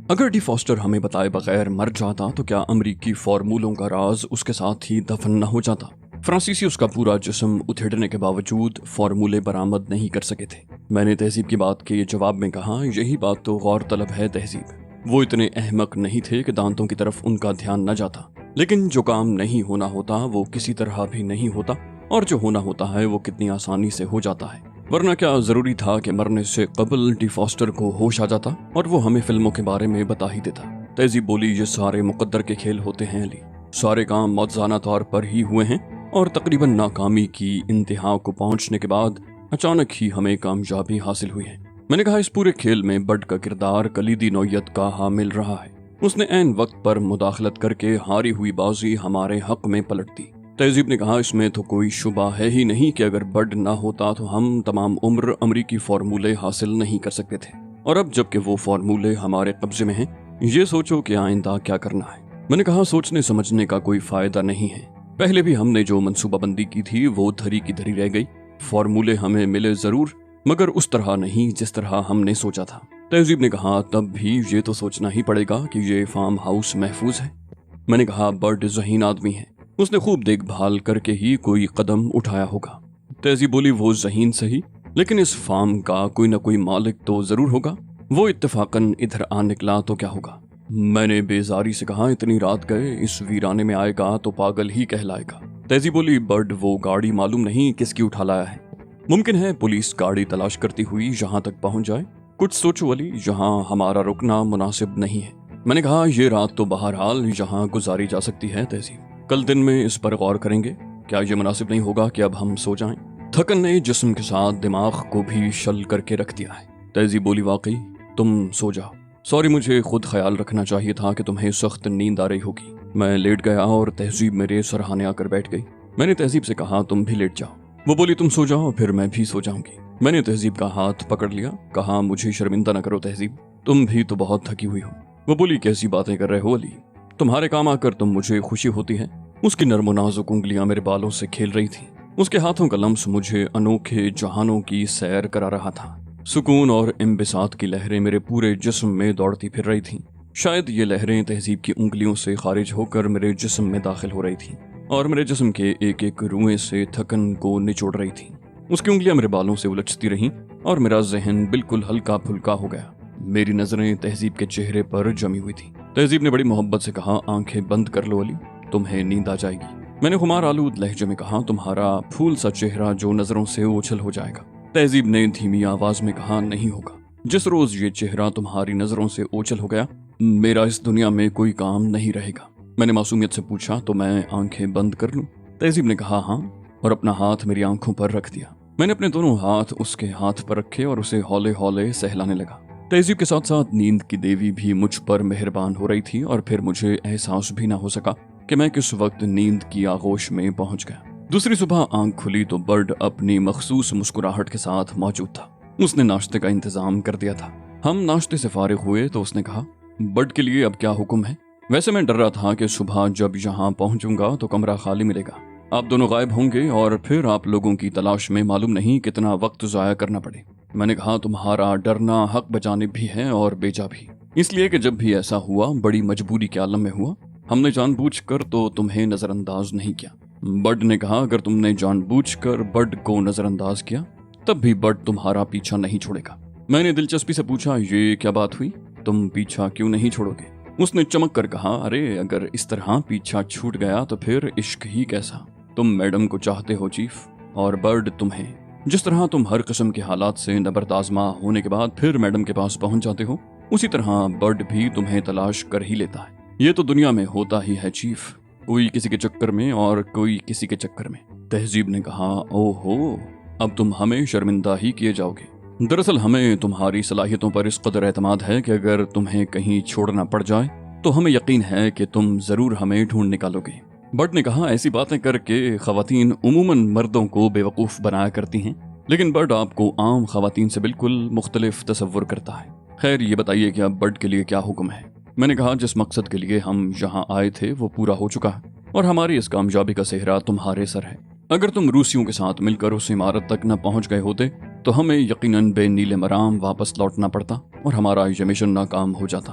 اگر D faster ہمیں بتائے بغیر مر جاتا تو کیا امریکی فارمولوں کا راز اس کے ساتھ ہی دفن نہ ہو جاتا؟ فرانسیسی اس کا پورا جسم اتھیڑنے کے باوجود فارمولے برآمد نہیں کر سکے تھے۔ میں نے تہذیب کی بات کے جواب میں کہا، یہی بات تو غور طلب ہے تہذیب۔ وہ اتنے احمق نہیں تھے کہ دانتوں کی طرف ان کا دھیان نہ جاتا، لیکن جو کام نہیں ہونا ہوتا وہ کسی طرح بھی نہیں ہوتا، اور جو ہونا ہوتا ہے وہ کتنی آسانی سے ہو جاتا ہے۔ ورنہ کیا ضروری تھا کہ مرنے سے قبل ڈی فاسٹر کو ہوش آ جاتا اور وہ ہمیں فلموں کے بارے میں بتا ہی دیتا؟ تہذیب بولی، یہ سارے مقدر کے کھیل ہوتے ہیں علی، سارے کام موزانہ طور پر ہی ہوئے ہیں، اور تقریباً ناکامی کی انتہا کو پہنچنے کے بعد اچانک ہی ہمیں کامیابی حاصل ہوئی ہے۔ میں نے کہا، اس پورے کھیل میں بڈ کا کردار کلیدی نوعیت کا حامل رہا ہے۔ اس نے عین وقت پر مداخلت کر کے ہاری ہوئی بازی ہمارے حق میں پلٹ دی۔ تہذیب نے کہا، اس میں تو کوئی شبہ ہے ہی نہیں کہ اگر بڈ نہ ہوتا تو ہم تمام عمر امریکی فارمولے حاصل نہیں کر سکتے تھے، اور اب جب کہ وہ فارمولے ہمارے قبضے میں ہیں، یہ سوچو کہ آئندہ کیا کرنا ہے۔ میں نے کہا، سوچنے سمجھنے کا کوئی فائدہ نہیں ہے۔ پہلے بھی ہم نے جو منصوبہ بندی کی تھی وہ دھری کی دھری رہ گئی۔ فارمولے ہمیں ملے ضرور، مگر اس طرح نہیں جس طرح ہم نے سوچا تھا۔ تہذیب نے کہا، تب بھی یہ تو سوچنا ہی پڑے گا کہ یہ فارم ہاؤس محفوظ ہے۔ میں نے کہا، بڈ ذہین آدمی ہے، اس نے خوب دیکھ بھال کر کے ہی کوئی قدم اٹھایا ہوگا۔ تہذیب بولی، وہ ذہین صحیح، لیکن اس فارم کا کوئی نہ کوئی مالک تو ضرور ہوگا۔ وہ اتفاقاً ادھر آ نکلا تو کیا ہوگا؟ میں نے بیزاری سے کہا، اتنی رات گئے اس ویرانے میں آئے گا تو پاگل ہی کہلائے گا۔ تہذیب بولی، بڈ وہ گاڑی معلوم نہیں کس کی اٹھا لایا ہے، ممکن ہے پولیس گاڑی تلاش کرتی ہوئی یہاں تک پہنچ جائے۔ کچھ سوچو علی، یہاں ہمارا رکنا مناسب نہیں ہے۔ میں نے کہا، یہ رات تو بہرحال یہاں گزاری جا سکتی ہے تہذیب، کل دن میں اس پر غور کریں گے۔ کیا یہ مناسب نہیں ہوگا کہ اب ہم سو جائیں؟ تھکن نے جسم کے ساتھ دماغ کو بھی شل کر کے رکھ دیا ہے۔ تہذیب بولی، واقعی تم سو جاؤ۔ سوری، مجھے خود خیال رکھنا چاہیے تھا کہ تمہیں سخت نیند آ رہی ہوگی۔ میں لیٹ گیا اور تہذیب میرے سرہانے آ کر بیٹھ گئی۔ میں نے تہذیب سے کہا، تم بھی لیٹ جاؤ۔ وہ بولی، تم سو جاؤ پھر میں بھی سو جاؤں گی۔ میں نے تہذیب کا ہاتھ پکڑ لیا، کہا، مجھے شرمندہ نہ کرو تہذیب، تم بھی تو بہت تھکی ہوئی ہو۔ وہ بولی، کیسی باتیں کر رہے ہو علی، تمہارے کام آ کر تم مجھے خوشی ہوتی ہے۔ اس کی نرم و نازک انگلیاں میرے بالوں سے کھیل رہی تھیں، اس کے ہاتھوں کا لمس مجھے انوکھے جہانوں کی سیر کرا رہا تھا۔ سکون اور انبساط کی لہریں میرے پورے جسم میں دوڑتی پھر رہی تھیں۔ شاید یہ لہریں تہذیب کی انگلیوں سے خارج ہو کر میرے جسم میں داخل ہو رہی تھیں اور میرے جسم کے ایک ایک روئیں سے تھکن کو نچوڑ رہی تھیں۔ اس کی انگلیاں میرے بالوں سے الجھتی رہیں اور میرا ذہن بالکل ہلکا پھلکا ہو گیا۔ میری نظریں تہذیب کے چہرے پر جمی ہوئی تھیں۔ تہذیب نے بڑی محبت سے کہا، آنکھیں بند کر لو علی، تمہیں نیند آ جائے گی۔ میں نے خمار آلود لہجے میں کہا، تمہارا پھول سا چہرہ جو نظروں سے اوچھل ہو جائے گا۔ تہذیب نے دھیمی آواز میں کہا، نہیں ہوگا۔ جس روز یہ چہرہ تمہاری نظروں سے اوچھل ہو گیا، میرا اس دنیا میں کوئی کام نہیں رہے گا۔ میں نے معصومیت سے پوچھا، تو میں آنکھیں بند کر لوں؟ تہذیب نے کہا، ہاں، اور اپنا ہاتھ میری آنکھوں پر رکھ دیا۔ میں نے اپنے دونوں ہاتھ اس کے ہاتھ پر رکھے اور اسے ہولے ہولے سہلانے لگا۔ تہذیب کے ساتھ ساتھ نیند کی دیوی بھی مجھ پر مہربان ہو رہی تھی، اور پھر مجھے احساس بھی نہ ہو سکا کہ میں کس وقت نیند کی آغوش میں پہنچ گیا۔ دوسری صبح آنکھ کھلی تو بڈ اپنی مخصوص مسکراہٹ کے ساتھ موجود تھا۔ اس نے ناشتے کا انتظام کر دیا تھا۔ ہم ناشتے سے فارغ ہوئے تو اس نے کہا، بڈ کے لیے اب کیا حکم ہے؟ ویسے میں ڈر رہا تھا کہ صبح جب یہاں پہنچوں گا تو کمرہ خالی ملے گا، آپ دونوں غائب ہوں گے اور پھر آپ لوگوں کی تلاش میں معلوم نہیں کتنا وقت ضائع کرنا پڑے۔ میں نے کہا، تمہارا ڈرنا حق بجانب بھی ہے اور بیجا بھی، اس لیے کہ جب بھی ایسا ہوا بڑی مجبوری کے عالم میں ہوا، ہم نے جان بوجھ کر تو تمہیں نظر انداز نہیں کیا۔ بڈ نے کہا، اگر تم نے جان بوجھ کر بڈ کو نظر انداز کیا تب بھی بڈ تمہارا پیچھا نہیں چھوڑے گا۔ میں نے دلچسپی سے پوچھا، یہ کیا بات ہوئی، تم پیچھا کیوں نہیں چھوڑو گے؟ اس نے چمک کر کہا، ارے اگر اس طرح پیچھا چھوٹ گیا تو پھر عشق ہی کیسا؟ تم میڈم کو چاہتے ہو چیف، اور بڈ تمہیں۔ جس طرح تم ہر قسم کے حالات سے نبرد آزما ہونے کے بعد پھر میڈم کے پاس پہنچ جاتے ہو، اسی طرح بڈ بھی تمہیں تلاش کر ہی لیتا ہے۔ یہ تو دنیا میں ہوتا ہی ہے چیف، کوئی کسی کے چکر میں اور کوئی کسی کے چکر میں۔ تہذیب نے کہا، او ہو، اب تم ہمیں شرمندہ ہی کیے جاؤ گے۔ دراصل ہمیں تمہاری صلاحیتوں پر اس قدر اعتماد ہے کہ اگر تمہیں کہیں چھوڑنا پڑ جائے تو ہمیں یقین ہے کہ تم ضرور ہمیں ڈھونڈ نکالو گے۔ بڈ نے کہا، ایسی باتیں کر کے خواتین عموماً مردوں کو بے وقوف بنایا کرتی ہیں، لیکن بڈ آپ کو عام خواتین سے بالکل مختلف تصور کرتا ہے۔ خیر یہ بتائیے کہ اب بڈ کے لیے کیا حکم ہے؟ میں نے کہا، جس مقصد کے لیے ہم یہاں آئے تھے وہ پورا ہو چکا ہے، اور ہماری اس کامیابی کا سہرا تمہارے سر ہے۔ اگر تم روسیوں کے ساتھ مل کر اس عمارت تک نہ پہنچ گئے ہوتے تو ہمیں یقیناً بے نیل مرام واپس لوٹنا پڑتا اور ہمارا یہ مشن ناکام ہو جاتا۔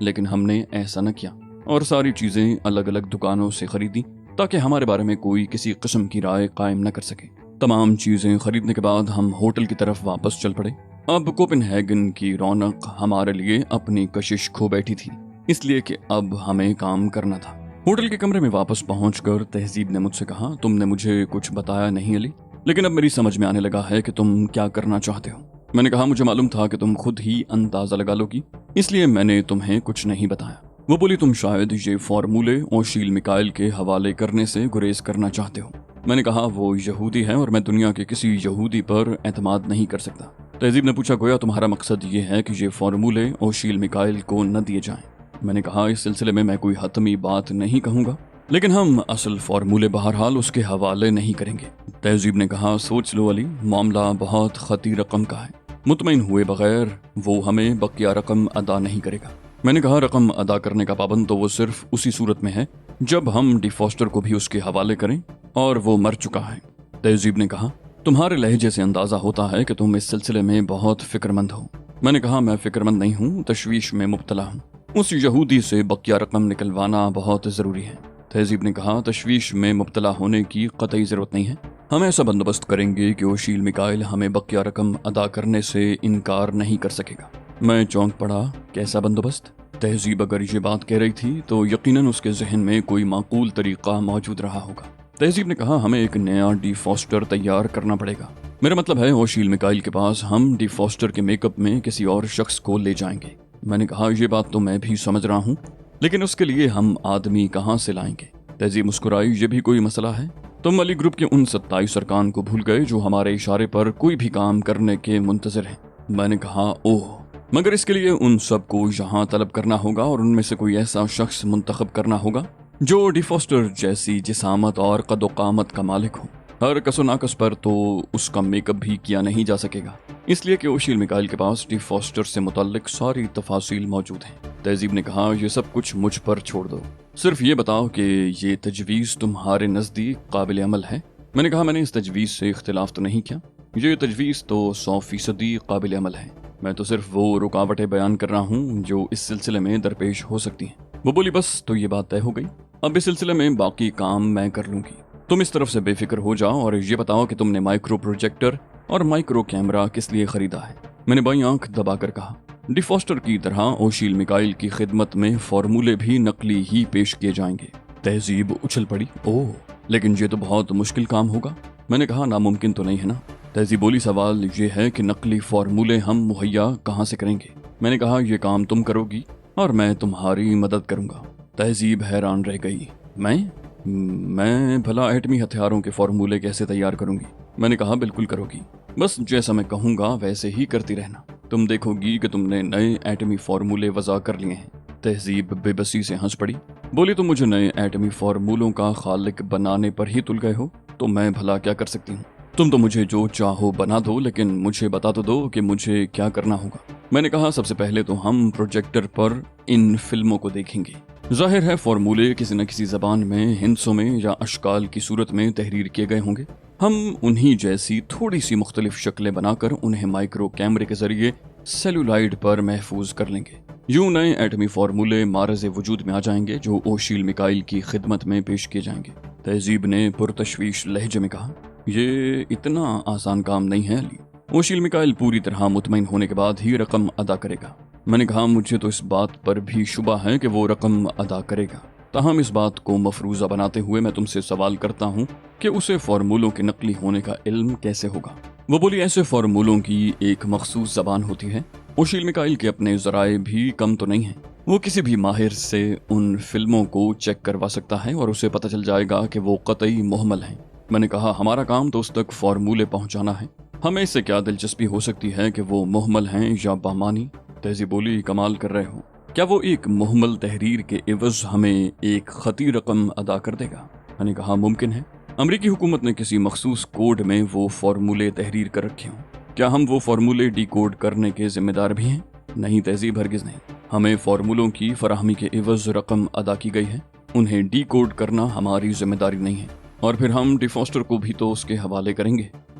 لیکن ہم نے ایسا نہ کیا اور ساری چیزیں الگ الگ دکانوں سے خریدی تاکہ ہمارے بارے میں کوئی کسی قسم کی رائے قائم نہ کر سکے۔ تمام چیزیں خریدنے کے بعد ہم ہوٹل کی طرف واپس چل پڑے۔ اب کوپن ہیگن کی رونق ہمارے لیے اپنی کشش کھو بیٹھی تھی، اس لیے کہ اب ہمیں کام کرنا تھا۔ ہوٹل کے کمرے میں واپس پہنچ کر تہذیب نے مجھ سے کہا، تم نے مجھے کچھ بتایا نہیں علی، لیکن اب میری سمجھ میں آنے لگا ہے کہ تم کیا کرنا چاہتے ہو۔ میں نے کہا، مجھے معلوم تھا کہ تم خود ہی اندازہ لگا لو گی، اس لیے میں نے تمہیں کچھ نہیں بتایا۔ وہ بولی، تم شاید یہ فارمولے اوشیل میکائل کے حوالے کرنے سے گریز کرنا چاہتے ہو۔ میں نے کہا، وہ یہودی ہے اور میں دنیا کے کسی یہودی پر اعتماد نہیں کر سکتا۔ تہذیب نے پوچھا، گویا تمہارا مقصد یہ ہے کہ یہ فارمولے اوشیل میکائل کو نہ دیے جائیں۔ میں نے کہا، اس سلسلے میں کوئی حتمی بات نہیں کہوں گا، لیکن ہم اصل فارمولے بہرحال اس کے حوالے نہیں کریں گے۔ تہذیب نے کہا، سوچ لو علی، معاملہ بہت خطیر رقم کا ہے، مطمئن ہوئے بغیر وہ ہمیں بقیہ رقم ادا نہیں کرے گا۔ میں نے کہا، رقم ادا کرنے کا پابند تو وہ صرف اسی صورت میں ہے جب ہم ڈی فاسٹر کو بھی اس کے حوالے کریں اور وہ مر چکا ہے۔ تہذیب نے کہا، تمہارے لہجے سے اندازہ ہوتا ہے کہ تم اس سلسلے میں بہت فکر مند ہو۔ میں نے کہا، میں فکر مند نہیں ہوں، تشویش میں مبتلا ہوں۔ اس یہودی سے بقیہ رقم نکلوانا بہت ضروری ہے۔ تہذیب نے کہا، تشویش میں مبتلا ہونے کی قطعی ضرورت نہیں ہے، ہم ایسا بندوبست کریں گے کہ اوشیل میکائل ہمیں بقیہ رقم ادا کرنے سے انکار نہیں کر سکے گا۔ میں چونک پڑا، کیسا بندوبست؟ تہذیب اگر یہ بات کہہ رہی تھی تو یقیناً اس کے ذہن میں کوئی معقول طریقہ موجود رہا ہوگا۔ تہذیب نے کہا، ہمیں ایک نیا ڈی فاسٹر تیار کرنا پڑے گا۔ میرا مطلب ہے اوشیل میکائل کے پاس ہم ڈی فاسٹر کے میک اپ میں کسی اور شخص کو لے جائیں گے۔ میں نے کہا، یہ بات تو میں بھی سمجھ رہا ہوں، لیکن اس کے لیے ہم آدمی کہاں سے لائیں گے؟ تہذیب مسکرائی، یہ بھی کوئی مسئلہ ہے؟ تم علی گروپ کے ان 27 ارکان کو بھول گئے جو ہمارے اشارے پر کوئی بھی کام کرنے کے منتظر ہیں۔ میں نے کہا، اوہ، مگر اس کے لیے ان سب کو یہاں طلب کرنا ہوگا اور ان میں سے کوئی ایسا شخص منتخب کرنا ہوگا جو ڈی فاسٹر جیسی جسامت اور قد و قامت کا مالک ہو۔ ہر کس و ناقص پر تو اس کا میک اپ بھی کیا نہیں جا سکے گا، اس لیے کہ اوشیل میکائل کے پاس ڈی فاسٹر سے متعلق ساری تفاصیل موجود ہیں۔ تہذیب نے کہا، یہ سب کچھ مجھ پر چھوڑ دو، صرف یہ بتاؤ کہ یہ تجویز تمہارے نزدیک قابل عمل ہے؟ میں نے کہا، میں نے اس تجویز سے اختلاف تو نہیں کیا، یہ تجویز تو 100% قابل عمل ہے، میں تو صرف وہ رکاوٹیں بیان کر رہا ہوں جو اس سلسلے میں درپیش ہو سکتی ہیں۔ وہ بولی، بس تو یہ بات طے ہو گئی، اب اس سلسلے میں باقی کام میں کر لوں گی، تم اس طرف سے بے فکر ہو جاؤ اور یہ بتاؤ کہ تم نے مائکرو پروجیکٹر اور مائکرو کیمرہ کس لیے خریدا ہے؟ میں نے بائیں آنکھ دبا کر کہا، ڈی فاسٹر کی طرح اوشیل میکائل کی خدمت میں فارمولے بھی نقلی ہی پیش کیے جائیں گے۔ تہذیب اچھل پڑی، اوہ، لیکن یہ تو بہت مشکل کام ہوگا۔ میں نے کہا، ناممکن تو نہیں ہے نا؟ تہذیب بولی، سوال یہ ہے کہ نقلی فارمولے ہم مہیا کہاں سے کریں گے؟ میں نے کہا، یہ کام تم کرو گی اور میں تمہاری مدد کروں گا۔ تہذیب حیران رہ گئی، میں بھلا ایٹمی ہتھیاروں کے فارمولے کیسے تیار کروں گی؟ میں نے کہا، بالکل کرو گی، بس جیسا میں کہوں گا ویسے ہی کرتی رہنا، تم دیکھو گی کہ تم نے نئے ایٹمی فارمولے وضع کر لیے ہیں۔ تہذیب بے بسی سے ہنس پڑی، بولی، تم مجھے نئے ایٹمی فارمولوں کا خالق بنانے پر ہی تل گئے ہو، تو میں بھلا کیا کر سکتی ہوں؟ تم تو مجھے جو چاہو بنا دو، لیکن مجھے بتا تو دو کہ مجھے کیا کرنا ہوگا۔ میں نے کہا، سب سے پہلے تو ہم پروجیکٹر پر ان فلموں کو دیکھیں گے۔ ظاہر ہے فارمولے کسی نہ کسی زبان میں، ہندسوں میں یا اشکال کی صورت میں تحریر کیے گئے ہوں گے۔ ہم انہی جیسی تھوڑی سی مختلف شکلیں بنا کر انہیں مائکرو کیمرے کے ذریعے سیلولائڈ پر محفوظ کر لیں گے۔ یوں نئے ایٹمی فارمولے معرض وجود میں آ جائیں گے جو اوشیل میکائل کی خدمت میں پیش کیے جائیں گے۔ تہذیب نے پرتشویش لہجے میں کہا، یہ اتنا آسان کام نہیں ہے علی، اوشیل میکائل پوری طرح مطمئن ہونے کے بعد ہی رقم ادا کرے گا۔ میں نے کہا، مجھے تو اس بات پر بھی شبہ ہے کہ وہ رقم ادا کرے گا، تاہم اس بات کو مفروضہ بناتے ہوئے میں تم سے سوال کرتا ہوں کہ اسے فارمولوں کے نقلی ہونے کا علم کیسے ہوگا؟ وہ بولی، ایسے فارمولوں کی ایک مخصوص زبان ہوتی ہے، اوشیل میکائل کے اپنے ذرائع بھی کم تو نہیں ہیں، وہ کسی بھی ماہر سے ان فلموں کو چیک کروا سکتا ہے اور اسے پتہ چل جائے گا کہ وہ قطعی مہمل ہیں۔ میں نے کہا، ہمارا کام تو اس تک فارمولے پہنچانا ہے، ہمیں اس سے کیا دلچسپی ہو سکتی ہے کہ وہ مہمل ہیں یا بامانی؟ تہذیب بولی، کمال کر رہے ہو، کیا وہ ایک مہمل تحریر کے عوض ہمیں ایک خطی رقم ادا کر دے گا؟ میں نے کہا، ممکن ہے، امریکی حکومت نے کسی مخصوص کوڈ میں وہ فارمولے تحریر کر رکھے ہوں، کیا ہم وہ فارمولے ڈی کوڈ کرنے کے ذمہ دار بھی ہیں؟ نہیں تہذیب، ہرگز نہیں، ہمیں فارمولوں کی فراہمی کے عوض رقم ادا کی گئی ہے، انہیں ڈی کوڈ کرنا ہماری ذمہ داری نہیں ہے، اور پھر ہم ڈی فاسٹر کو بھی تو اس کے حوالے کریں گے۔